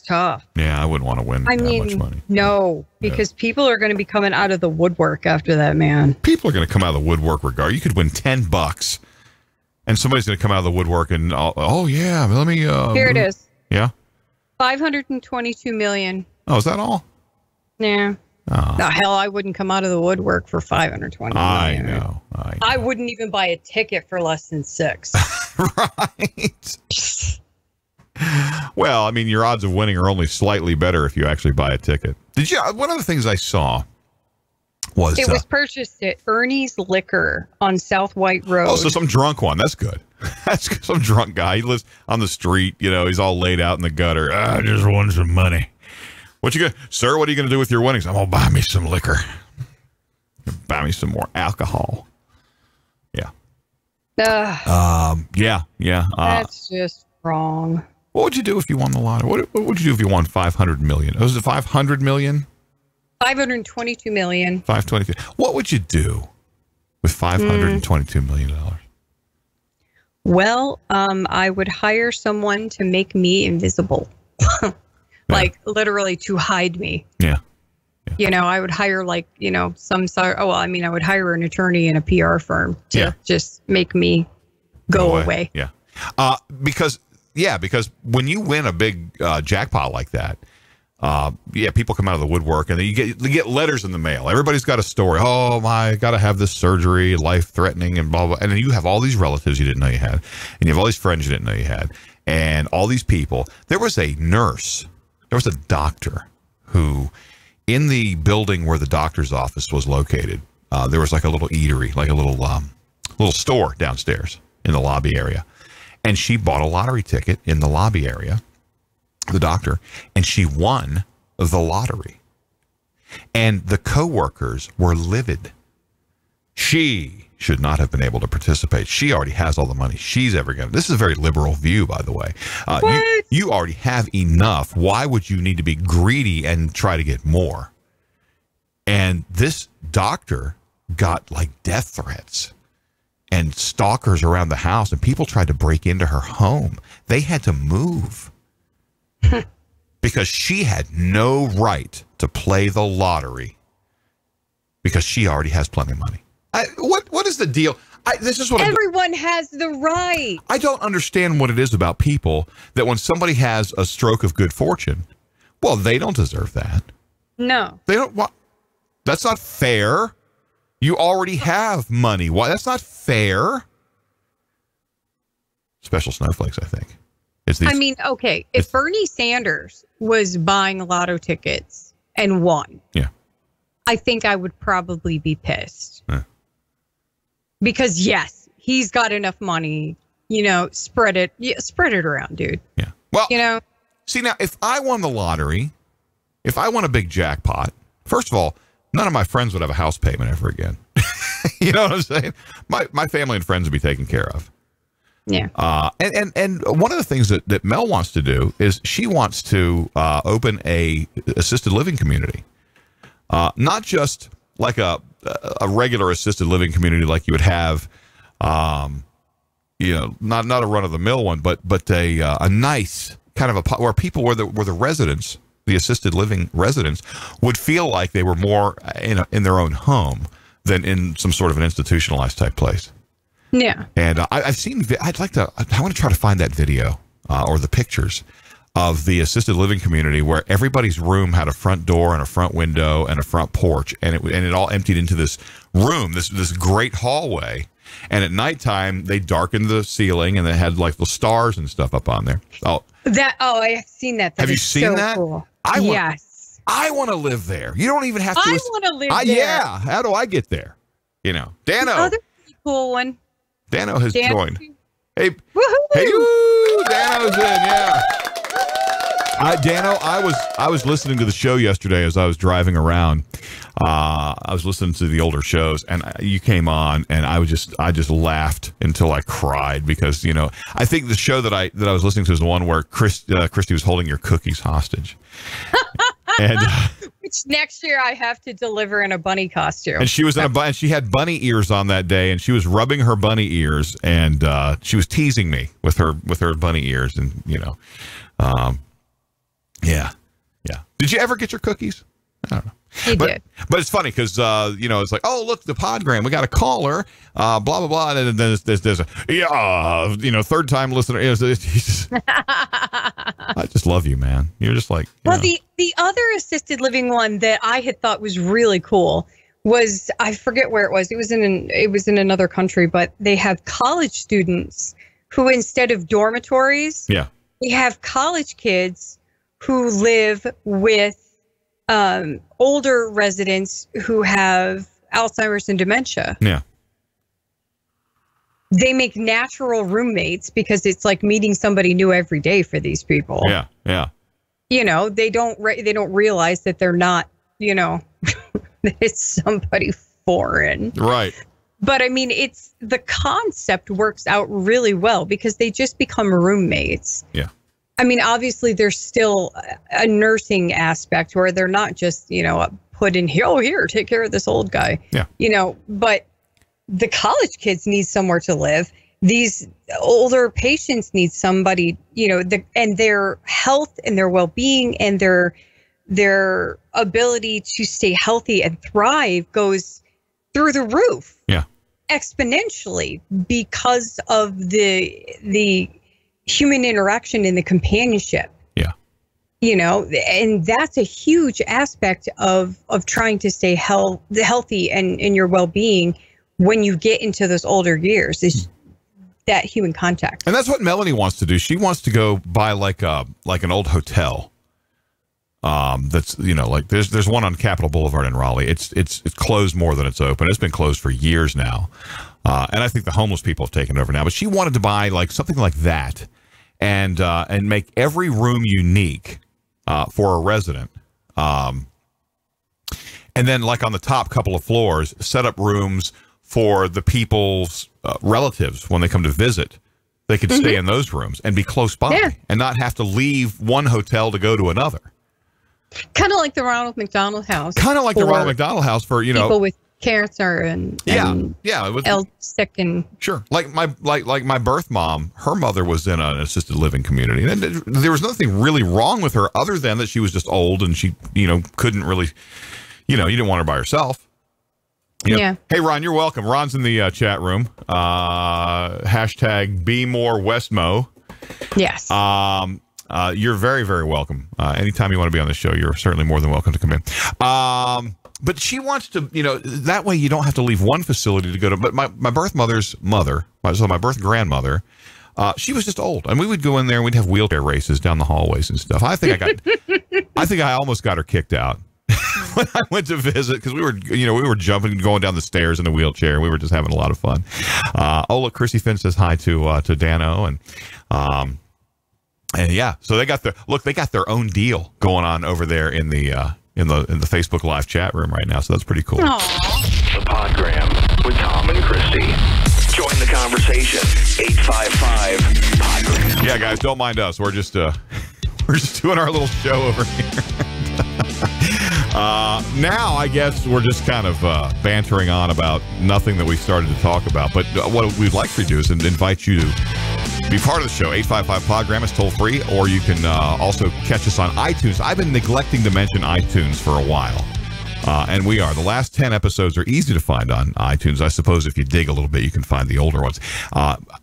tough. Yeah, I wouldn't want to win that much money. No, because people are going to be coming out of the woodwork after that, man. People are going to come out of the woodwork regardless. You could win $10, and somebody's going to come out of the woodwork and, oh yeah, let me. Here it is. Yeah. 522 million. Oh, is that all? Yeah. Oh. The hell, I wouldn't come out of the woodwork for 520 million. I know. I wouldn't even buy a ticket for less than 6. Right. Well, I mean, your odds of winning are only slightly better if you actually buy a ticket. Did you? One of the things I saw was it was purchased at Ernie's Liquor on South White Road. Oh, so some drunk one. That's good. That's some drunk guy. He lives on the street. You know, he's all laid out in the gutter. I just won some money. What you gonna, sir? What are you gonna do with your winnings? I'm gonna buy me some liquor. Buy me some more alcohol. Yeah. Yeah. That's just wrong. What would you do if you won the lottery? What would you do if you won 500 million? Was it 500 million? 522 million. 522. What would you do with $522 million? Well, I would hire someone to make me invisible. Like literally to hide me. Yeah. You know, I would hire I would hire an attorney and a PR firm to just make me go away. Yeah. Because when you win a big jackpot like that, people come out of the woodwork and then you get letters in the mail. Everybody's got a story. Oh my, got to have this surgery, life-threatening, and blah, blah. And then you have all these relatives you didn't know you had, and you have all these friends you didn't know you had, and all these people. There was a nurse, there was a doctor who, in the building where the doctor's office was located, there was like a little eatery, like a little store downstairs in the lobby area. And she bought a lottery ticket in the lobby area, the doctor, and she won the lottery. And the coworkers were livid. She should not have been able to participate. She already has all the money she's ever going to. This is a very liberal view, by the way. You already have enough. Why would you need to be greedy and try to get more? And this doctor got like death threats and stalkers around the house, and people tried to break into her home. They had to move because she had no right to play the lottery because she already has plenty of money. What is the deal? This is what everyone has the right. I don't understand what it is about people that when somebody has a stroke of good fortune, well, they don't deserve that. No, they don't. That's not fair. You already have money. Why? That's not fair. Special snowflakes, I think. I mean, okay, if Bernie Sanders was buying lotto tickets and won, yeah, I think I would probably be pissed. Because yes, he's got enough money, spread it around, dude. Yeah. Well, see now, if I won the lottery, if I won a big jackpot, first of all, none of my friends would have a house payment ever again. You know what I'm saying? My family and friends would be taken care of. Yeah. And one of the things that Mel wants to do is she wants to open a assisted living community, not just like a regular assisted living community like you would have, not a run of the mill one, but a nice kind of where people where the residents, the assisted living residents, would feel like they were more in their own home than in some sort of an institutionalized type place. Yeah. And I've seen. I want to try to find that video or the pictures of the assisted living community where everybody's room had a front door and a front window and a front porch, and it all emptied into this room, this great hallway. And at nighttime, they darkened the ceiling, and they had like the stars and stuff up on there. I've seen that. Have you seen that? Cool. Yes. I want to live there. You don't even have to. I want to live there. Yeah. How do I get there? Dano. The other cool one. Dano has joined. Hey, woohoo! Hey, Dano's in. Yeah. Dano, I was listening to the show yesterday as I was driving around. I was listening to the older shows, and you came on, and I just laughed until I cried because I think the show that I was listening to is the one where Christie was holding your cookies hostage. And which next year I have to deliver in a bunny costume. And she was and she had bunny ears on that day, and she was rubbing her bunny ears, and she was teasing me with her bunny ears, and yeah. Did you ever get your cookies? I don't know. Did. But it's funny because it's like, oh, look, the Podgram, we got a caller, blah blah blah, and then there's a third time listener. I just love you, man. You're just like the other assisted living one that I had thought was really cool was, I forget where it was. It was in another country, but they have college students who, instead of dormitories, they have college kids who live with older residents who have Alzheimer's and dementia. Yeah. They make natural roommates because it's like meeting somebody new every day for these people. Yeah. They don't realize that they're not, it's somebody foreign. Right. But I mean, the concept works out really well because they just become roommates. Yeah. I mean, obviously, there's still a nursing aspect where they're not just, put in here, here, take care of this old guy. Yeah. But the college kids need somewhere to live. These older patients need somebody, and their health and their well-being and their ability to stay healthy and thrive goes through the roof. Yeah. Exponentially because of the human interaction and the companionship. Yeah. And that's a huge aspect of trying to stay healthy and in your well-being when you get into those older years, is that human contact. And that's what Melanie wants to do. She wants to go buy like an old hotel. That's there's one on Capitol Boulevard in Raleigh. It's closed more than it's open. It's been closed for years now. And I think the homeless people have taken it over now. But she wanted to buy like something like that, and make every room unique for a resident. And then like on the top couple of floors, set up rooms for the people's relatives when they come to visit. They could stay in those rooms and be close by and not have to leave one hotel to go to another. Kind of like the Ronald McDonald House. Kind of like the Ronald McDonald House for, people with cancer and sick and sure. Like my birth mom, her mother was in an assisted living community, and there was nothing really wrong with her other than that she was just old and she, couldn't really, you didn't want her by herself. Yeah. Hey, Ron, you're welcome. Ron's in the chat room. Hashtag be more Westmo. Yes. You're very, very welcome. Anytime you want to be on the show, you're certainly more than welcome to come in. But she wants to, that way you don't have to leave one facility to go to. But my birth mother's mother, so my birth grandmother, she was just old, and we would go in there and we'd have wheelchair races down the hallways and stuff. I think I almost got her kicked out when I went to visit because we were jumping and going down the stairs in a wheelchair. And we were just having a lot of fun. Look, Christie Finn says hi to Dano and yeah, so they got their own deal going on over there in the Facebook Live chat room right now, so that's pretty cool. Aww. The Podgram with Tom and Christie. Join the conversation. 855-PODGRAM. Yeah, guys, don't mind us. We're just doing our little show over here. Now, I guess we're just kind of bantering on about nothing that we started to talk about. But what we'd like to do is invite you to be part of the show. 855-PODGRAM is toll free, or you can also catch us on iTunes. I've been neglecting to mention iTunes for a while, and we are. The last 10 episodes are easy to find on iTunes. I suppose if you dig a little bit, you can find the older ones.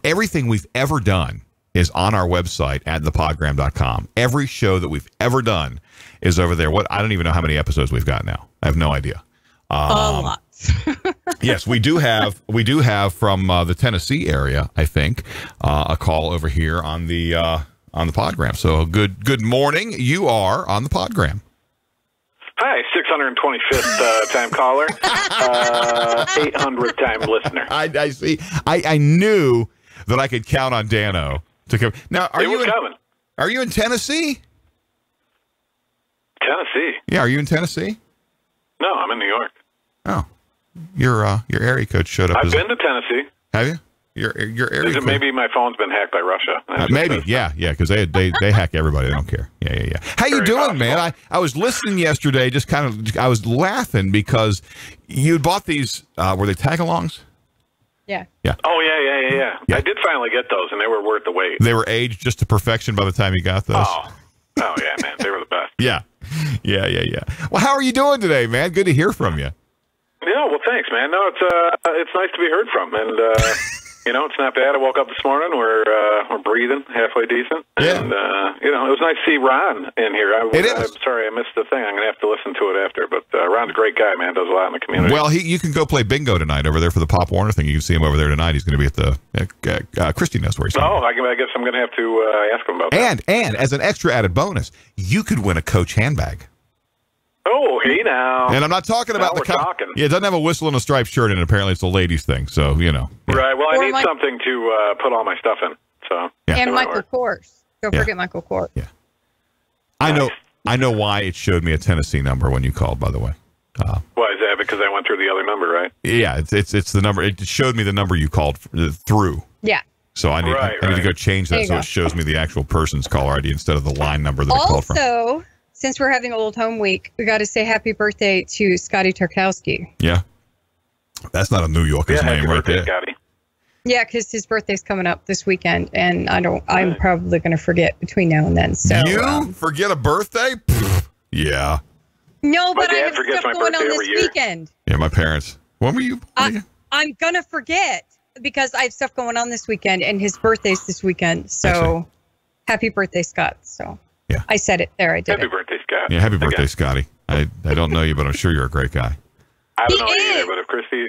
Everything we've ever done is on our website at thepodgram.com. Every show that we've ever done is over there. I don't even know how many episodes we've got now. I have no idea. A lot. Yes, we do have from the Tennessee area, I think, a call over here on the Podgram. So good morning. You are on the Podgram. Hi, 625th time caller, 800th time listener. I see. I knew that I could count on Dano to come. Now, are you in Tennessee? Tennessee? Yeah, are you in Tennessee? No, I'm in New York. Oh, your area code showed up. I've been to Tennessee. Have you? Your area code. Maybe my phone's been hacked by Russia. Maybe, yeah, because they hack everybody. They don't care. Yeah. How you doing, possible. Man? I was listening yesterday. Just I was laughing because you bought these. Were they tag-alongs? Yeah. Oh yeah. I did finally get those, and they were worth the wait. They were aged just to perfection by the time you got those. Oh yeah, man, they were the best. Yeah. Well, how are you doing today, man? Good to hear from you. Yeah, well, thanks, man. No, it's nice to be heard from, and it's not bad. I woke up this morning. We're breathing halfway decent, and it was nice to see Ron in here. I'm sorry I missed the thing. I'm gonna have to listen to it after, but Ron's a great guy, man. Does a lot in the community. Well, you can go play bingo tonight over there for the Pop Warner thing. You can see him over there tonight. He's going to be at the Christie knows where he's. Oh, I guess I'm gonna have to ask him about that. And as an extra added bonus, you could win a Coach handbag. Oh, hey now. And I'm not talking about the talking. Yeah, it doesn't have a whistle and a striped shirt in it. Apparently, it's a ladies' thing. So, Right. Well, I need something to put all my stuff in. So. Yeah. And Michael Kors. Don't forget Michael Kors. Yeah. I know why it showed me a Tennessee number when you called. By the way. Why is that? Because I went through the other number, right? Yeah, it's the number. It showed me the number you called through. Yeah. So I need to go change that so it shows me the actual person's caller ID instead of the line number that it called from. Also, since we're having Old Home Week, we got to say happy birthday to Scotty Tarkowski. Yeah. That's not a New Yorker's name right there. Scotty. Yeah, because his birthday's coming up this weekend, and I'm probably going to forget between now and then. So you forget a birthday? Yeah. No, but I have stuff going on this weekend. Yeah, my parents. When were you? I'm going to forget because I have stuff going on this weekend, and his birthday's this weekend. So happy birthday, Scott. So. Yeah, I said it there. I did. Happy birthday, Scott. Yeah, happy birthday, Scotty. I don't know you, but I'm sure you're a great guy. I don't know either, but if Christie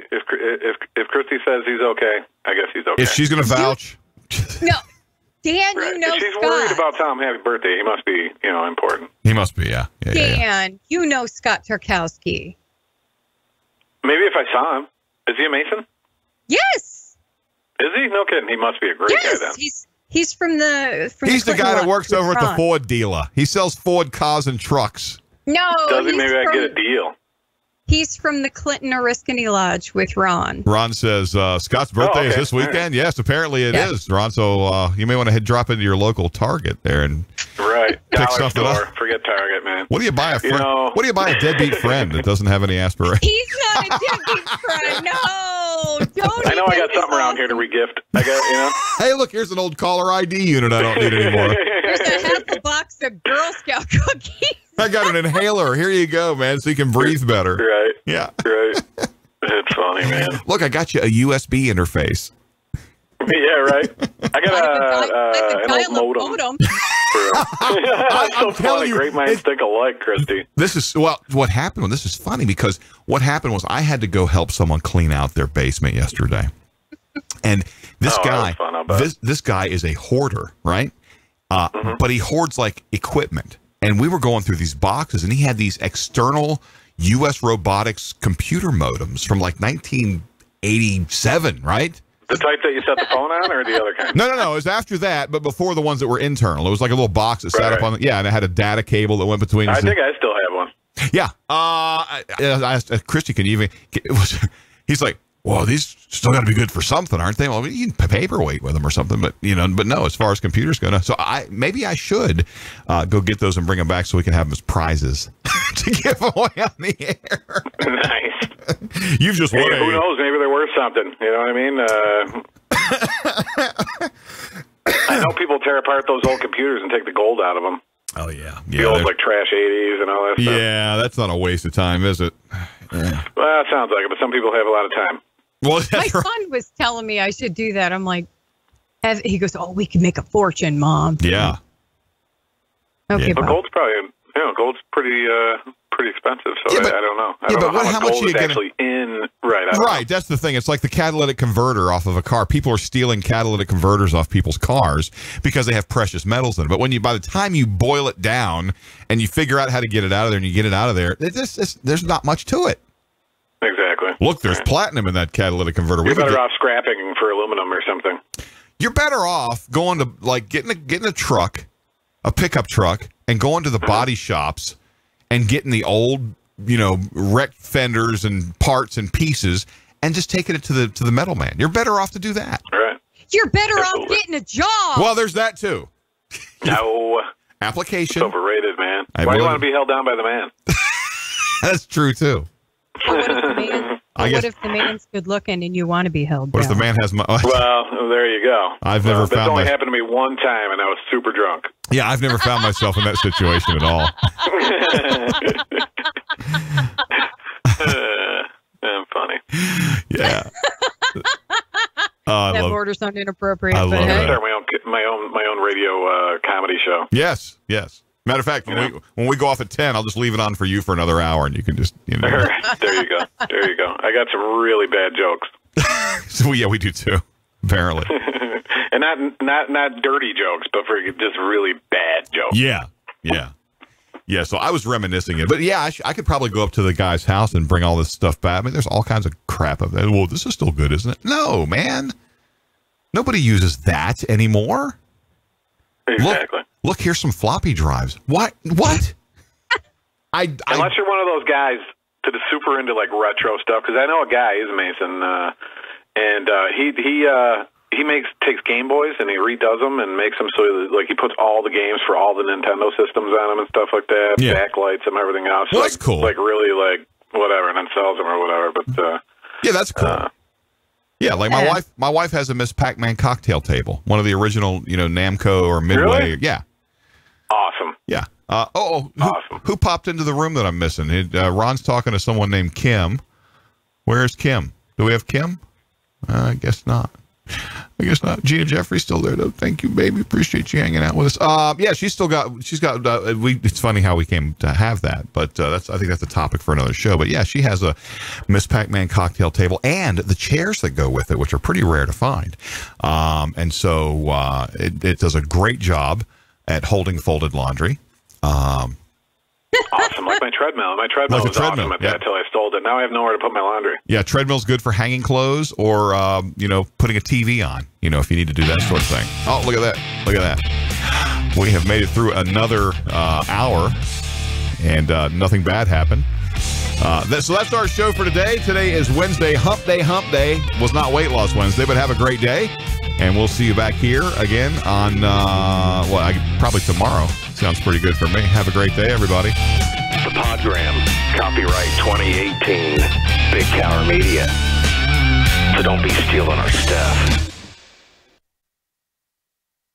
says he's okay, I guess he's okay. If she's going to vouch. No, Dan, you know if she's Scott. worried about Tom having birthday, he must be, important. He must be, yeah. Dan, you know Scott Tarkowski. Maybe if I saw him. Is he a Mason? Yes. Is he? No kidding. He must be a great guy then. He's from He's the guy that works over at the Ford dealer. He sells Ford cars and trucks. No. Does he? Maybe I get a deal. He's from the Clinton Oriskany Lodge with Ron. Ron says Scott's birthday is this weekend. Right. Yes, apparently it is, Ron. So you may want to drop into your local Target there. And right. Right. Pick Dollar something store. up. Forget Target, man. What do you buy a friend? What do you buy a deadbeat friend that doesn't have any aspirations? He's not a deadbeat friend. No, don't. I know I got something around here to regift. I got, Hey, look, here's an old caller ID unit I don't need anymore. There's a half a box of Girl Scout cookies. I got an inhaler. Here you go, man, so you can breathe better. Right. Yeah. Right. It's funny, man. Look, I got you a USB interface. Yeah, right. I got an old modem. That's so funny. Great minds think alike, Christie. This is, well, what happened, this is funny because what happened was I had to go help someone clean out their basement yesterday. And this this guy is a hoarder, right? But he hoards like equipment. And we were going through these boxes and he had these external U.S. robotics computer modems from like 1987, right? The type that you set the phone on or the other kind? No. It was after that, but before the ones that were internal. It was like a little box that sat up on and it had a data cable that went between. I think I still have one. Yeah. I asked Christie, can you even, he's like, well, these still got to be good for something, aren't they? Well, you can paperweight with them or something, but but no, as far as computers go, no. So maybe I should go get those and bring them back so we can have them as prizes to give away on the air. Nice. You've just won. Who knows? Maybe they're worth something. You know what I mean? I know people tear apart those old computers and take the gold out of them. Oh yeah, the old like trash 80s and all that stuff. Yeah, that's not a waste of time, is it? Yeah. Well, it sounds like it, but some people have a lot of time. Well, my son was telling me I should do that. I'm like, he goes, "Oh, we can make a fortune, Mom." Yeah. Okay. Well, gold's probably, gold's pretty expensive. So I don't know. I don't know how much gold is actually in. Right. That's the thing. It's like the catalytic converter off of a car. People are stealing catalytic converters off people's cars because they have precious metals in it. But by the time you boil it down and you figure out how to get it out of there and you get it out of there, there's not much to it. Exactly. Look, there's platinum in that catalytic converter. You're better off scrapping for aluminum or something. You're better off going to like getting a truck, a pickup truck, and going to the body shops and getting the old, wrecked fenders and parts and pieces and just taking it to the metal man. You're better off to do that. Right. You're better off getting a job. Well, there's that too. No. Application. It's overrated, man. Why do you want to be held down by the man? That's true too. What if the man's good looking and you want to be held down? What if the man has well, there you go. That's only happened to me one time, and I was super drunk. Yeah, I've never found myself in that situation at all. I'm funny. Yeah. That borders on inappropriate. I love I'm that. gonna start my own radio comedy show. Yes. Matter of fact, when we go off at 10, I'll just leave it on for you for another hour, and you can just, There you go. I got some really bad jokes. So yeah, we do too, apparently. And not dirty jokes, but for just really bad jokes. Yeah. So I was reminiscing it, but yeah, I could probably go up to the guy's house and bring all this stuff back. I mean, there's all kinds of crap of that. Well, this is still good, isn't it? No, man. Nobody uses that anymore. Exactly. Look, here's some floppy drives. What? Unless you're one of those guys that is super into like retro stuff, because I know a guy, he's a Mason, and he takes Game Boys and he redoes them and makes them so like he puts all the games for all the Nintendo systems on them and stuff like that, backlights and everything else. Well, that's cool. Like really like whatever, and then sells them or whatever. But yeah, that's cool. Yeah, like my wife has a Miss Pac-Man cocktail table, one of the original, Namco or Midway. Really? Yeah. Awesome. Yeah. Awesome. Who popped into the room that I'm missing? Ron's talking to someone named Kim. Where's Kim? Do we have Kim? I guess not. Gina Jeffrey's still there though. Thank you, baby. Appreciate you hanging out with us. Yeah, she's got. It's funny how we came to have that, but I think that's a topic for another show. But yeah, she has a Miss Pac-Man cocktail table and the chairs that go with it, which are pretty rare to find. And so it does a great job at holding folded laundry. Awesome, like my treadmill. My treadmill was awesome at that until I stole it. Now I have nowhere to put my laundry. Yeah, treadmill's good for hanging clothes or, putting a TV on, if you need to do that sort of thing. Oh, look at that. We have made it through another hour, and nothing bad happened. So that's our show for today. Today is Wednesday, Hump Day. Was not Weight Loss Wednesday, but have a great day. And we'll see you back here again on, probably tomorrow. Sounds pretty good for me. Have a great day, everybody. The Podgram, copyright 2018, Big Tower Media. So don't be stealing our stuff.